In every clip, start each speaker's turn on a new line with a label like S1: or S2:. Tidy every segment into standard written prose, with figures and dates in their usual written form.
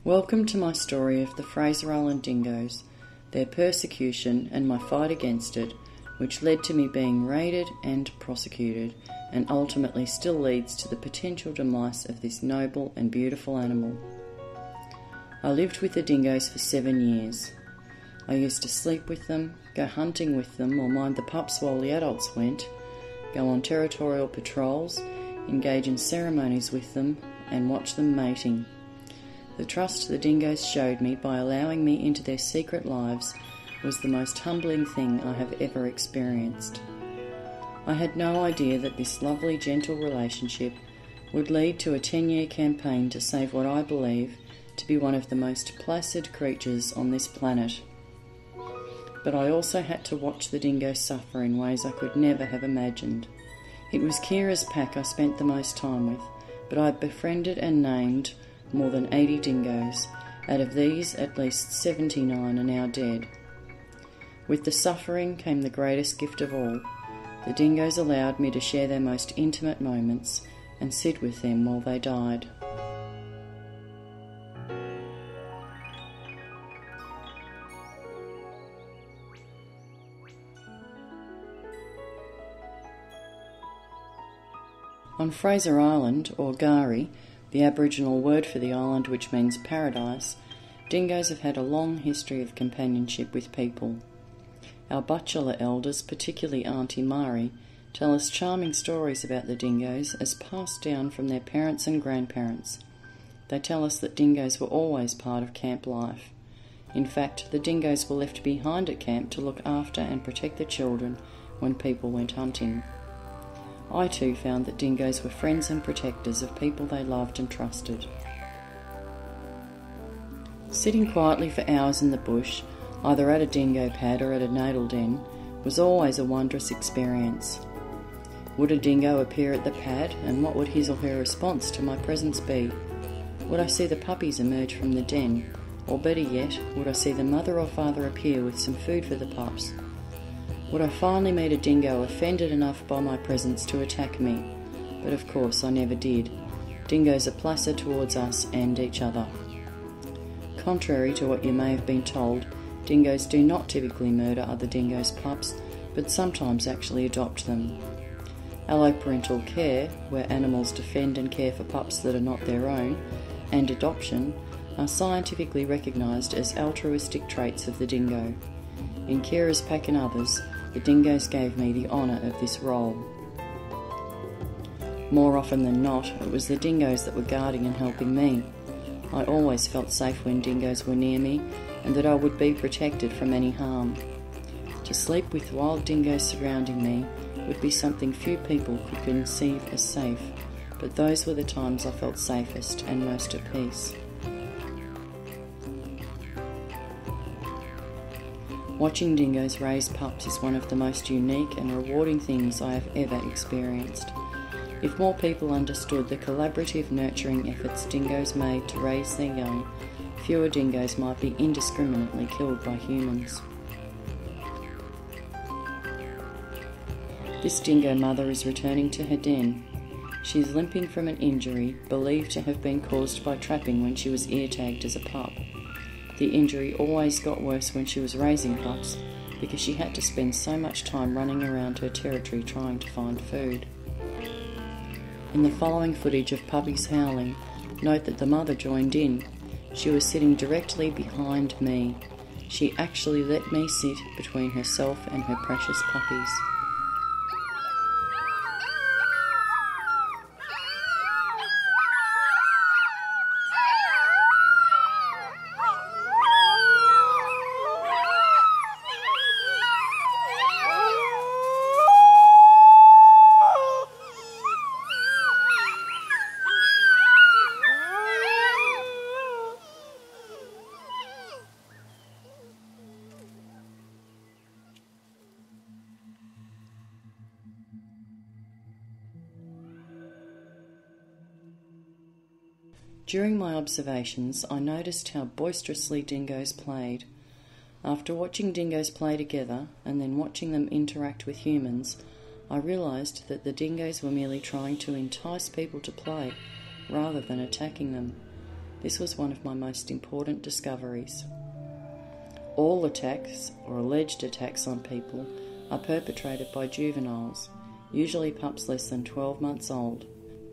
S1: Welcome to my story of the Fraser Island dingoes, their persecution and my fight against it, which led to me being raided and prosecuted, and ultimately still leads to the potential demise of this noble and beautiful animal. I lived with the dingoes for 7 years. I used to sleep with them, go hunting with them or mind the pups while the adults went, go on territorial patrols, engage in ceremonies with them, and watch them mating. The trust the dingoes showed me by allowing me into their secret lives was the most humbling thing I have ever experienced. I had no idea that this lovely, gentle relationship would lead to a 10-year campaign to save what I believe to be one of the most placid creatures on this planet. But I also had to watch the dingoes suffer in ways I could never have imagined. It was Kira's pack I spent the most time with, but I befriended and named more than 80 dingoes. Out of these, at least 79 are now dead. With the suffering came the greatest gift of all. The dingoes allowed me to share their most intimate moments and sit with them while they died. On Fraser Island, or Gari, the Aboriginal word for the island which means paradise, dingoes have had a long history of companionship with people. Our bachelor elders, particularly Auntie Mari, tell us charming stories about the dingoes as passed down from their parents and grandparents. They tell us that dingoes were always part of camp life. In fact, the dingoes were left behind at camp to look after and protect the children when people went hunting. I too found that dingoes were friends and protectors of people they loved and trusted. Sitting quietly for hours in the bush, either at a dingo pad or at a natal den, was always a wondrous experience. Would a dingo appear at the pad, and what would his or her response to my presence be? Would I see the puppies emerge from the den, or better yet, would I see the mother or father appear with some food for the pups? Would I finally meet a dingo offended enough by my presence to attack me? But of course I never did. Dingoes are placid towards us and each other. Contrary to what you may have been told, dingoes do not typically murder other dingoes' pups, but sometimes actually adopt them. Alloparental care, where animals defend and care for pups that are not their own, and adoption are scientifically recognised as altruistic traits of the dingo. In Kira's pack and others, the dingoes gave me the honour of this role. More often than not, it was the dingoes that were guarding and helping me. I always felt safe when dingoes were near me, and that I would be protected from any harm. To sleep with wild dingoes surrounding me would be something few people could conceive as safe, but those were the times I felt safest and most at peace. Watching dingoes raise pups is one of the most unique and rewarding things I have ever experienced. If more people understood the collaborative nurturing efforts dingoes made to raise their young, fewer dingoes might be indiscriminately killed by humans. This dingo mother is returning to her den. She is limping from an injury believed to have been caused by trapping when she was ear-tagged as a pup. The injury always got worse when she was raising pups because she had to spend so much time running around her territory trying to find food. In the following footage of puppies howling, note that the mother joined in. She was sitting directly behind me. She actually let me sit between herself and her precious puppies. During my observations, I noticed how boisterously dingoes played. After watching dingoes play together and then watching them interact with humans, I realised that the dingoes were merely trying to entice people to play rather than attacking them. This was one of my most important discoveries. All attacks, or alleged attacks on people, are perpetrated by juveniles, usually pups less than 12 months old.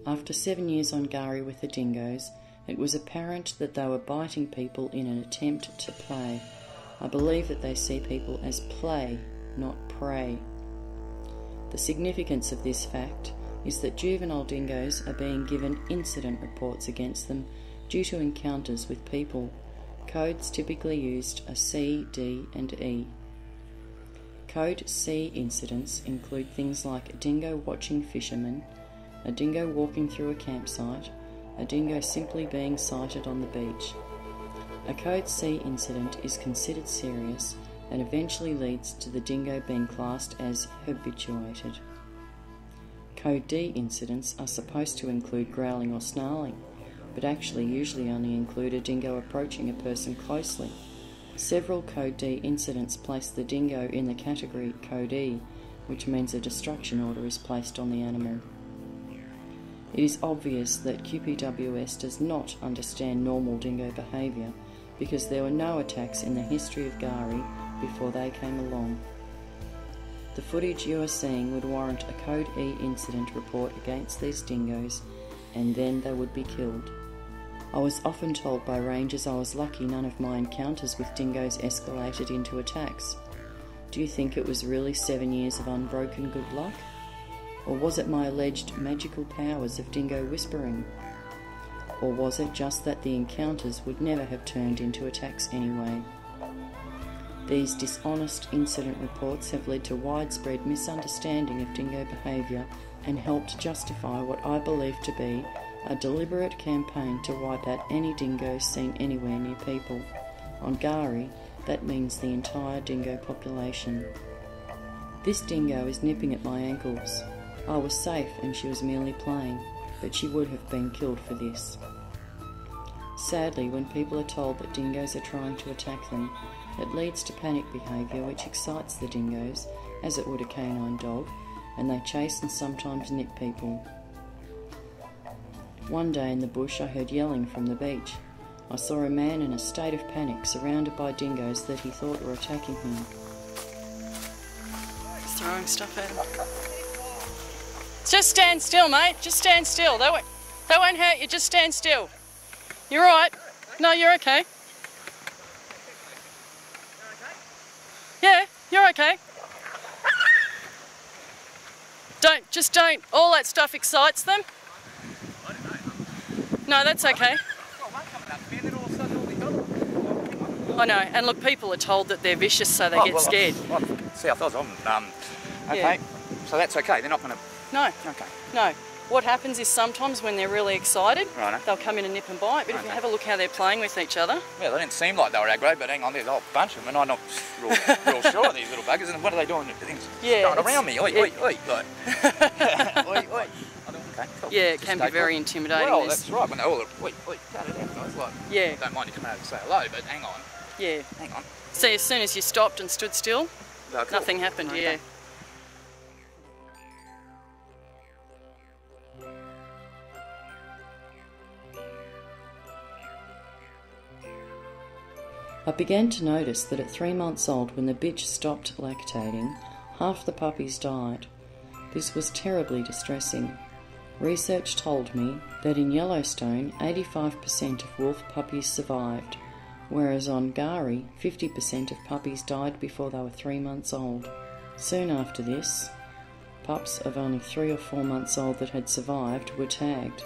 S1: After 7 years on Gari with the dingoes, it was apparent that they were biting people in an attempt to play. I believe that they see people as play, not prey. The significance of this fact is that juvenile dingoes are being given incident reports against them due to encounters with people. Codes typically used are C, D and E. Code C incidents include things like a dingo watching fishermen, a dingo walking through a campsite, a dingo simply being sighted on the beach. A Code C incident is considered serious and eventually leads to the dingo being classed as habituated. Code D incidents are supposed to include growling or snarling, but actually usually only include a dingo approaching a person closely. Several Code D incidents place the dingo in the category Code E, which means a destruction order is placed on the animal. It is obvious that QPWS does not understand normal dingo behaviour because there were no attacks in the history of Gari before they came along. The footage you are seeing would warrant a Code E incident report against these dingoes, and then they would be killed. I was often told by rangers I was lucky none of my encounters with dingoes escalated into attacks. Do you think it was really 7 years of unbroken good luck? Or was it my alleged magical powers of dingo whispering? Or was it just that the encounters would never have turned into attacks anyway? These dishonest incident reports have led to widespread misunderstanding of dingo behaviour and helped justify what I believe to be a deliberate campaign to wipe out any dingoes seen anywhere near people. On Gari, that means the entire dingo population. This dingo is nipping at my ankles. I was safe and she was merely playing, but she would have been killed for this. Sadly, when people are told that dingoes are trying to attack them, it leads to panic behaviour which excites the dingoes, as it would a canine dog, and they chase and sometimes nip people. One day in the bush I heard yelling from the beach. I saw a man in a state of panic surrounded by dingoes that he thought were attacking him.
S2: He's throwing stuff at him. Just stand still, mate. Just stand still. They won't hurt you. Just stand still. You're all right. No, you're okay. Yeah, you're okay. Don't. All that stuff excites them. No, that's okay. I know, and look, people are told that they're vicious, so they get scared.
S3: See, I thought okay, yeah. So that's okay. They're not going to.
S2: No.
S3: Okay.
S2: No. What happens is sometimes when they're really excited,
S3: Righto.
S2: They'll come in and nip and bite. But if you have a look how they're playing with each other.
S3: Yeah, they didn't seem like they were aggro, but hang on, there's a whole bunch of them, and I'm not real sure of these little buggers. And what are they doing? Things going around me. Oi, oi, oi. Like. Oi, oi. Okay, cool.
S2: Yeah, it can be very intimidating.
S3: Well, that's right. When they all oi, oi, cut it out, guys. Like,
S2: yeah.
S3: Don't mind you coming over to say hello, but hang on.
S2: Yeah.
S3: Hang on.
S2: See, as soon as you stopped and stood still,
S3: cool.
S2: Nothing happened. Okay. Yeah.
S1: I began to notice that at 3 months old, when the bitch stopped lactating, half the puppies died. This was terribly distressing. Research told me that in Yellowstone, 85% of wolf puppies survived, whereas on Gari, 50% of puppies died before they were 3 months old. Soon after this, pups of only 3 or 4 months old that had survived were tagged.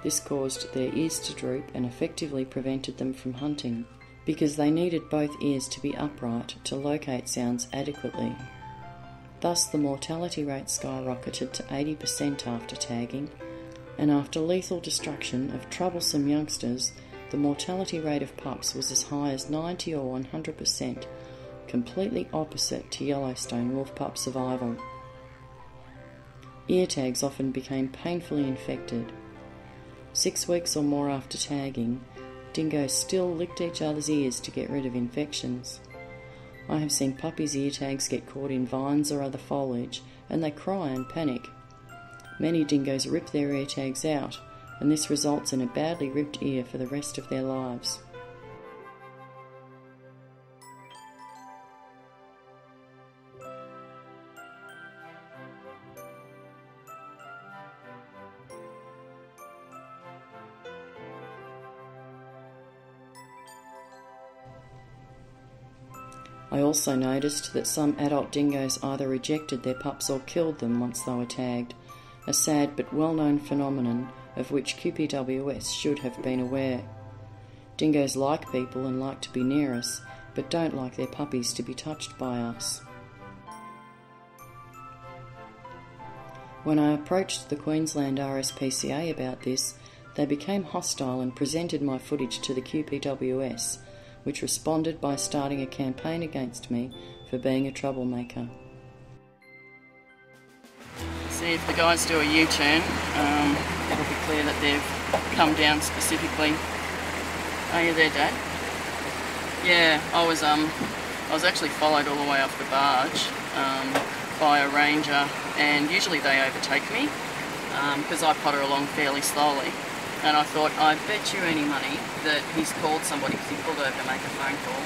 S1: This caused their ears to droop and effectively prevented them from hunting, because they needed both ears to be upright to locate sounds adequately. Thus the mortality rate skyrocketed to 80% after tagging, and after lethal destruction of troublesome youngsters, the mortality rate of pups was as high as 90 or 100%, completely opposite to Yellowstone wolf pup survival. Ear tags often became painfully infected. 6 weeks or more after tagging, dingoes still licked each other's ears to get rid of infections. I have seen puppies' ear tags get caught in vines or other foliage, and they cry and panic. Many dingoes rip their ear tags out, and this results in a badly ripped ear for the rest of their lives. I also noticed that some adult dingoes either rejected their pups or killed them once they were tagged, a sad but well-known phenomenon of which QPWS should have been aware. Dingoes like people and like to be near us, but don't like their puppies to be touched by us. When I approached the Queensland RSPCA about this, they became hostile and presented my footage to the QPWS, which responded by starting a campaign against me for being a troublemaker.
S2: See if the guys do a U-turn, it'll be clear that they've come down specifically. Are you there, Dad? Yeah, I was actually followed all the way off the barge by a ranger, and usually they overtake me because I potter along fairly slowly. And I thought, I bet you any money that he's called somebody, because he pulled over to make a phone call.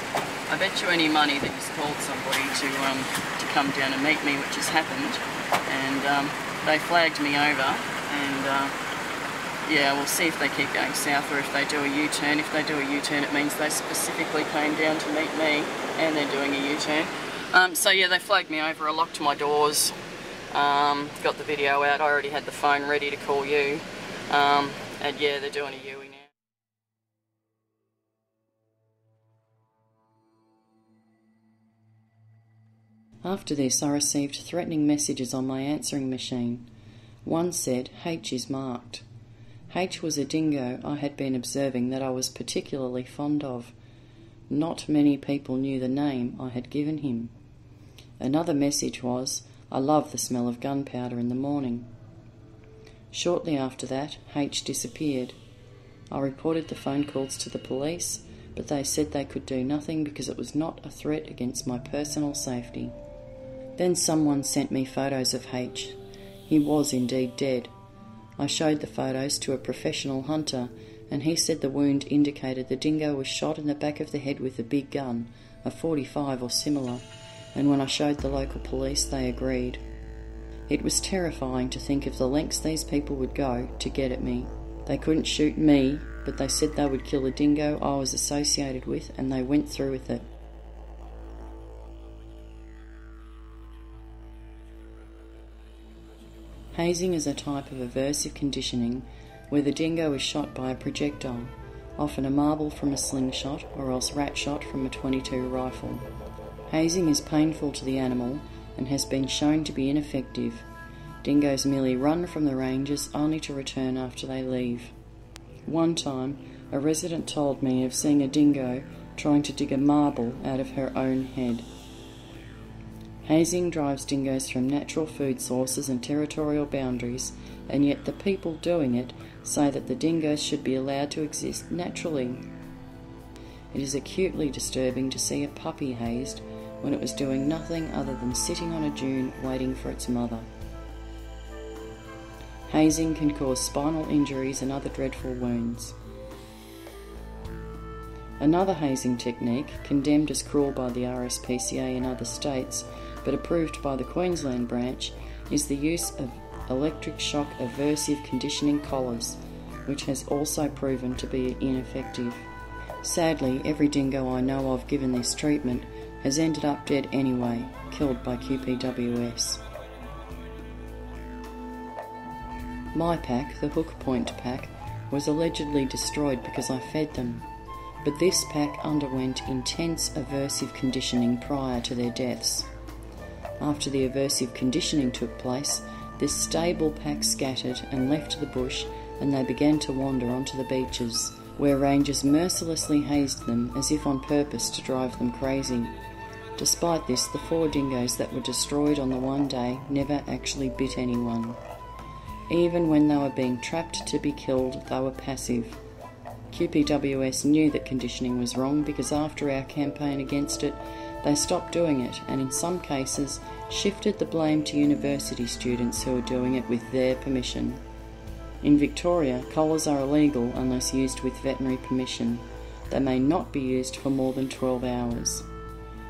S2: I bet you any money that he's called somebody to come down and meet me, which has happened. And they flagged me over, and yeah, we'll see if they keep going south or if they do a U-turn. If they do a U-turn, it means they specifically came down to meet me, and they're doing a U-turn. So yeah, they flagged me over. I locked my doors, got the video out. I already had the phone ready to call you. And yeah, they're doing a Yui now.
S1: After this, I received threatening messages on my answering machine. One said, H is marked. H was a dingo I had been observing that I was particularly fond of. Not many people knew the name I had given him. Another message was, I love the smell of gunpowder in the morning. Shortly after that, H disappeared. I reported the phone calls to the police, but they said they could do nothing because it was not a threat against my personal safety. Then someone sent me photos of H. He was indeed dead. I showed the photos to a professional hunter, and he said the wound indicated the dingo was shot in the back of the head with a big gun, a .45 or similar, and when I showed the local police, they agreed. It was terrifying to think of the lengths these people would go to get at me. They couldn't shoot me, but they said they would kill a dingo I was associated with, and they went through with it. Hazing is a type of aversive conditioning where the dingo is shot by a projectile, often a marble from a slingshot or else rat shot from a .22 rifle. Hazing is painful to the animal and has been shown to be ineffective. Dingoes merely run from the ranges only to return after they leave. One time, a resident told me of seeing a dingo trying to dig a marble out of her own head. Hazing drives dingoes from natural food sources and territorial boundaries, and yet the people doing it say that the dingoes should be allowed to exist naturally. It is acutely disturbing to see a puppy hazed when it was doing nothing other than sitting on a dune waiting for its mother. Hazing can cause spinal injuries and other dreadful wounds. Another hazing technique, condemned as cruel by the RSPCA in other states, but approved by the Queensland branch, is the use of electric shock aversive conditioning collars, which has also proven to be ineffective. Sadly, every dingo I know of given this treatment has ended up dead anyway, killed by QPWS. My pack, the Hook Point pack, was allegedly destroyed because I fed them, but this pack underwent intense aversive conditioning prior to their deaths. After the aversive conditioning took place, this stable pack scattered and left the bush, and they began to wander onto the beaches, where rangers mercilessly hazed them as if on purpose to drive them crazy. Despite this, the 4 dingoes that were destroyed on the one day never actually bit anyone. Even when they were being trapped to be killed, they were passive. QPWS knew that conditioning was wrong because after our campaign against it, they stopped doing it and in some cases shifted the blame to university students who were doing it with their permission. In Victoria, collars are illegal unless used with veterinary permission. They may not be used for more than 12 hours.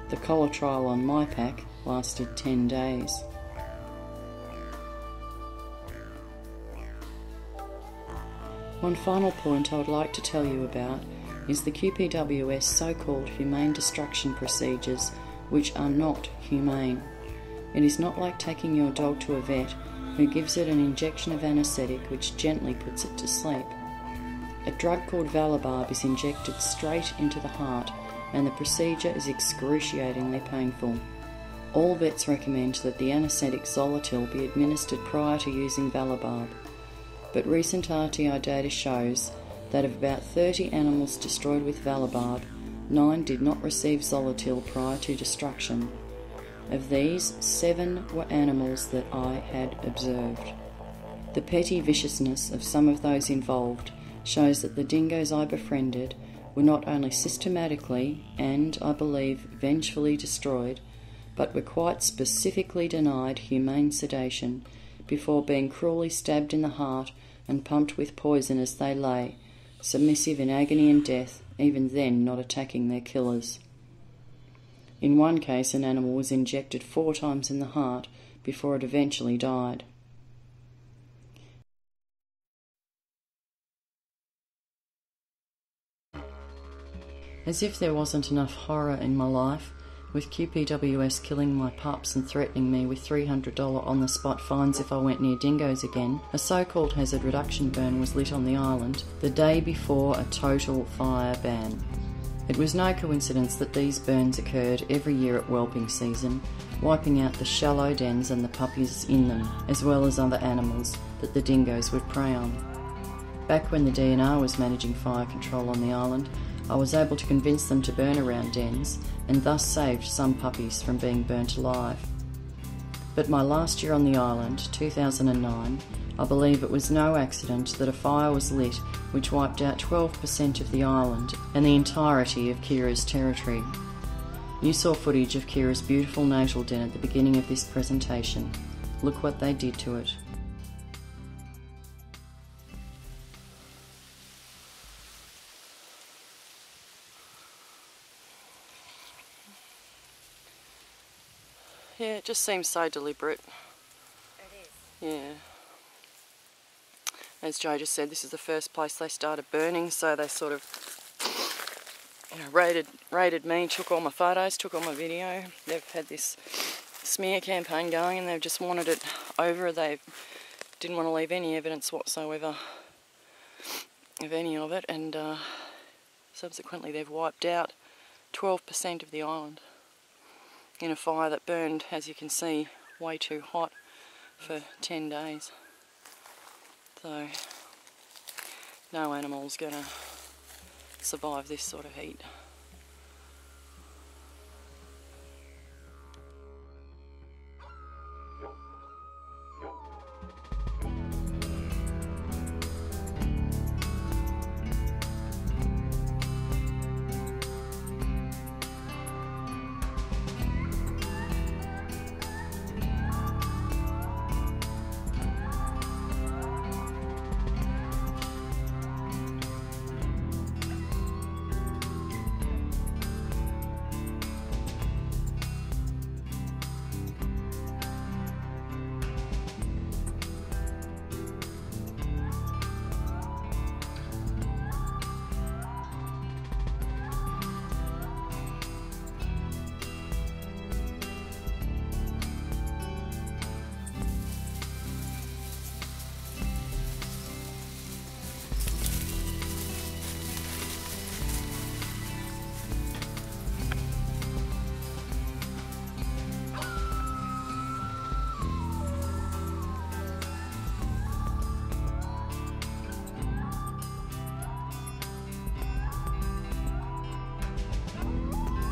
S1: The collar trial on my pack lasted 10 days. One final point I would like to tell you about is the QPWS so-called humane destruction procedures, which are not humane. It is not like taking your dog to a vet who gives it an injection of anaesthetic which gently puts it to sleep. A drug called Valabarb is injected straight into the heart and the procedure is excruciatingly painful. All vets recommend that the anaesthetic Zolotil be administered prior to using Valabarb, but recent RTI data shows that of about 30 animals destroyed with Valabarb, 9 did not receive Zolotil prior to destruction. Of these, 7 were animals that I had observed. The petty viciousness of some of those involved shows that the dingoes I befriended were not only systematically and, I believe, vengefully destroyed, but were quite specifically denied humane sedation before being cruelly stabbed in the heart and pumped with poison as they lay, submissive in agony and death, even then not attacking their killers. In one case, an animal was injected 4 times in the heart before it eventually died. As if there wasn't enough horror in my life, with QPWS killing my pups and threatening me with $300 on-the-spot fines if I went near dingoes again, a so-called hazard reduction burn was lit on the island the day before a total fire ban. It was no coincidence that these burns occurred every year at whelping season, wiping out the shallow dens and the puppies in them, as well as other animals that the dingoes would prey on. Back when the DNR was managing fire control on the island, I was able to convince them to burn around dens and thus saved some puppies from being burnt alive. But my last year on the island, 2009, I believe it was no accident that a fire was lit which wiped out 12% of the island and the entirety of Kira's territory. You saw footage of Kira's beautiful natal den at the beginning of this presentation. Look what they did to it.
S2: Yeah, it just seems so deliberate.
S4: It is.
S2: Yeah. As Joe just said, this is the first place they started burning, so they sort of, raided me, took all my photos, took all my video. They've had this smear campaign going and they've just wanted it over. They didn't want to leave any evidence whatsoever of any of it, and subsequently they've wiped out 12% of the island in a fire that burned, as you can see, way too hot for 10 days. So no animal's going to survive this sort of heat.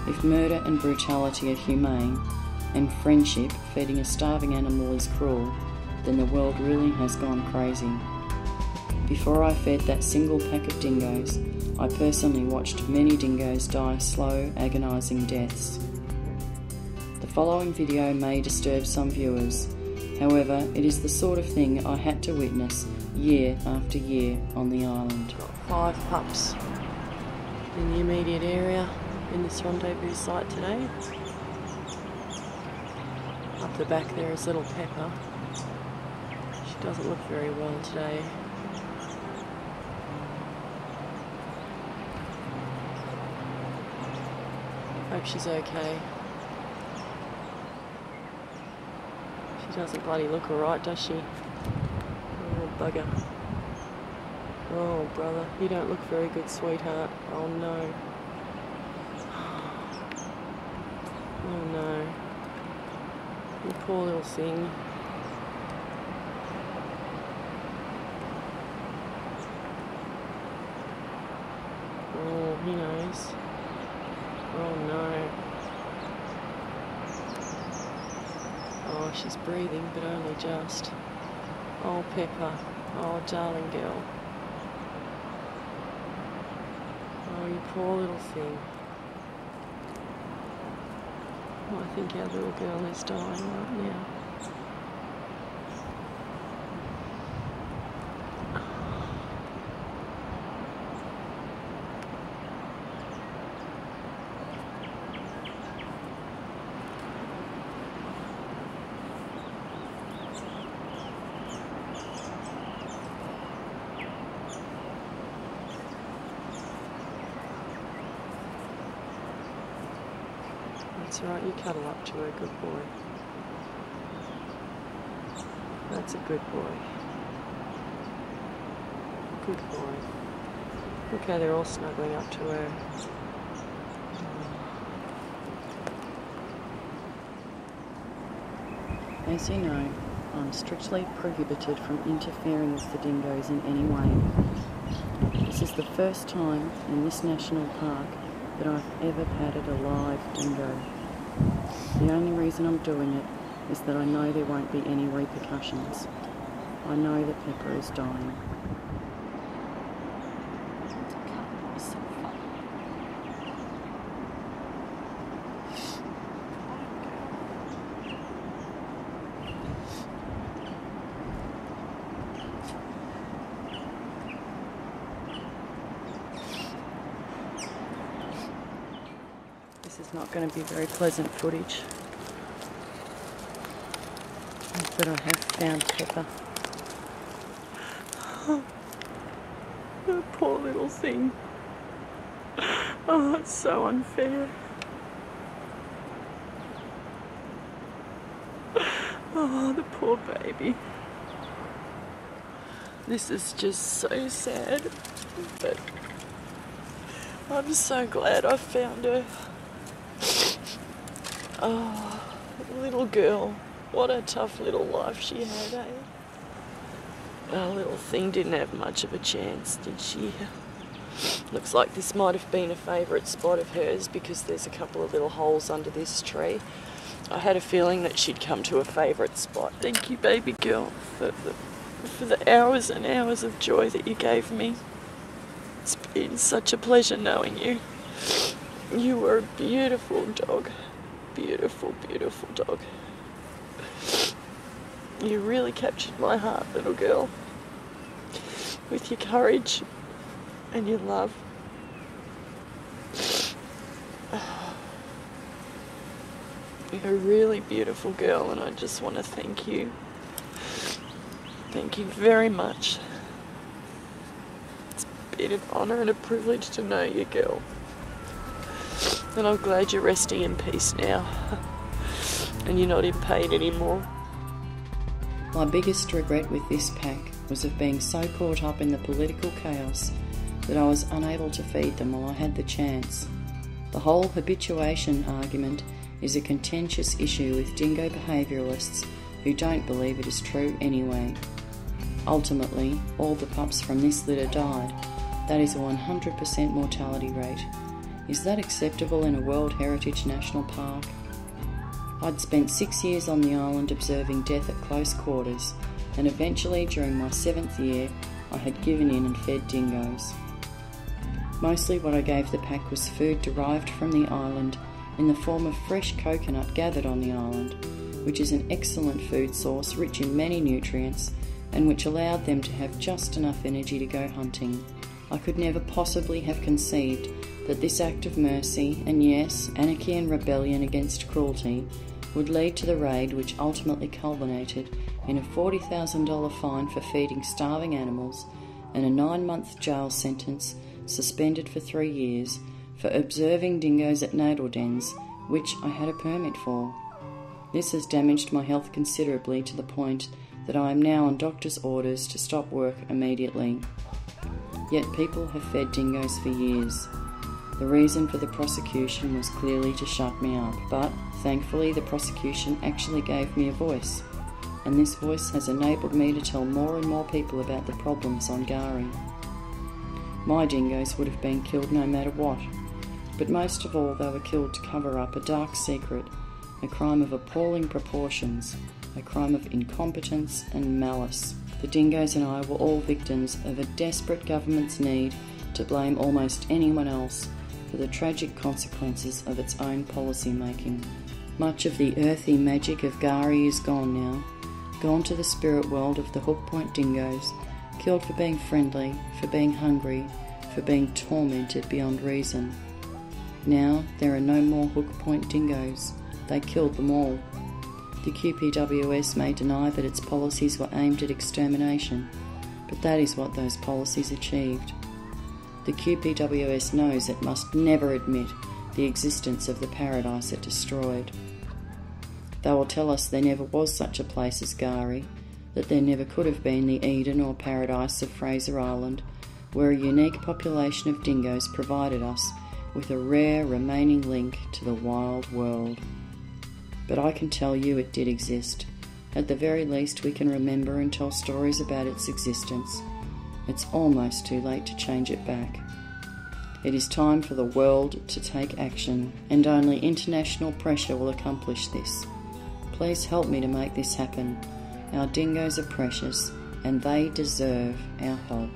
S1: If murder and brutality are humane, and friendship, feeding a starving animal, is cruel, then the world really has gone crazy. Before I fed that single pack of dingoes, I personally watched many dingoes die slow, agonising deaths. The following video may disturb some viewers, however, it is the sort of thing I had to witness year after year on the island.
S2: 5 pups in the immediate area in this rendezvous site today. Up the back there is little Pepper. She doesn't look very well today. Hope she's okay. She doesn't bloody look alright, does she? Oh, bugger. Oh, brother, you don't look very good, sweetheart. Oh, no. Oh, no. You poor little thing. Oh, he knows. Oh, no. Oh, she's breathing, but only just. Oh, Pepper. Oh, darling girl. Oh, you poor little thing. Oh, I think our little girl is dying right now. That's right, you cuddle up to her, good boy. That's a good boy. Good boy. Okay, they're all snuggling up to her.
S1: As you know, I'm strictly prohibited from interfering with the dingoes in any way. This is the first time in this national park that I've ever patted a live dingo. The only reason I'm doing it is that I know there won't be any repercussions. I know that Pepper is dying.
S2: This is not going to be very pleasant footage. But I have found Pepper. Oh, the poor little thing. Oh, it's so unfair. Oh, the poor baby. This is just so sad, but I'm so glad I found her. Oh, little girl. What a tough little life she had, eh? Our little thing didn't have much of a chance, did she? Looks like this might have been a favourite spot of hers because there's a couple of little holes under this tree. I had a feeling that she'd come to a favourite spot. Thank you, baby girl, for the hours and hours of joy that you gave me. It's been such a pleasure knowing you. You were a beautiful dog. Beautiful, beautiful dog. You really captured my heart, little girl, with your courage and your love. You're a really beautiful girl, and I just want to thank you. Thank you very much. It's been an honour and a privilege to know you, girl. And I'm glad you're resting in peace now. And you're not in pain anymore.
S1: My biggest regret with this pack was of being so caught up in the political chaos that I was unable to feed them while I had the chance. The whole habituation argument is a contentious issue with dingo behaviouralists who don't believe it is true anyway. Ultimately, all the pups from this litter died. That is a 100% mortality rate. Is that acceptable in a World Heritage National Park? I'd spent 6 years on the island observing death at close quarters, and eventually during my 7th year I had given in and fed dingoes. Mostly what I gave the pack was food derived from the island in the form of fresh coconut gathered on the island, which is an excellent food source rich in many nutrients and which allowed them to have just enough energy to go hunting. I could never possibly have conceived that this act of mercy, and yes, anarchy and rebellion against cruelty, would lead to the raid which ultimately culminated in a $40,000 fine for feeding starving animals and a 9-month jail sentence suspended for 3 years for observing dingoes at natal dens, which I had a permit for. This has damaged my health considerably to the point that I am now on doctor's orders to stop work immediately. Yet people have fed dingoes for years. The reason for the prosecution was clearly to shut me up, but thankfully the prosecution actually gave me a voice, and this voice has enabled me to tell more and more people about the problems on Gari. My dingoes would have been killed no matter what, but most of all they were killed to cover up a dark secret, a crime of appalling proportions, a crime of incompetence and malice. The dingoes and I were all victims of a desperate government's need to blame almost anyone else for the tragic consequences of its own policy making. Much of the earthy magic of Gari is gone now, gone to the spirit world of the Hook Point dingoes, killed for being friendly, for being hungry, for being tormented beyond reason. Now there are no more Hook Point dingoes. They killed them all. The QPWS may deny that its policies were aimed at extermination, but that is what those policies achieved. The QPWS knows it must never admit the existence of the paradise it destroyed. They will tell us there never was such a place as Gari, that there never could have been the Eden or paradise of Fraser Island, where a unique population of dingoes provided us with a rare remaining link to the wild world. But I can tell you it did exist. At the very least we can remember and tell stories about its existence. It's almost too late to change it back. It is time for the world to take action, and only international pressure will accomplish this. Please help me to make this happen. Our dingoes are precious, and they deserve our help.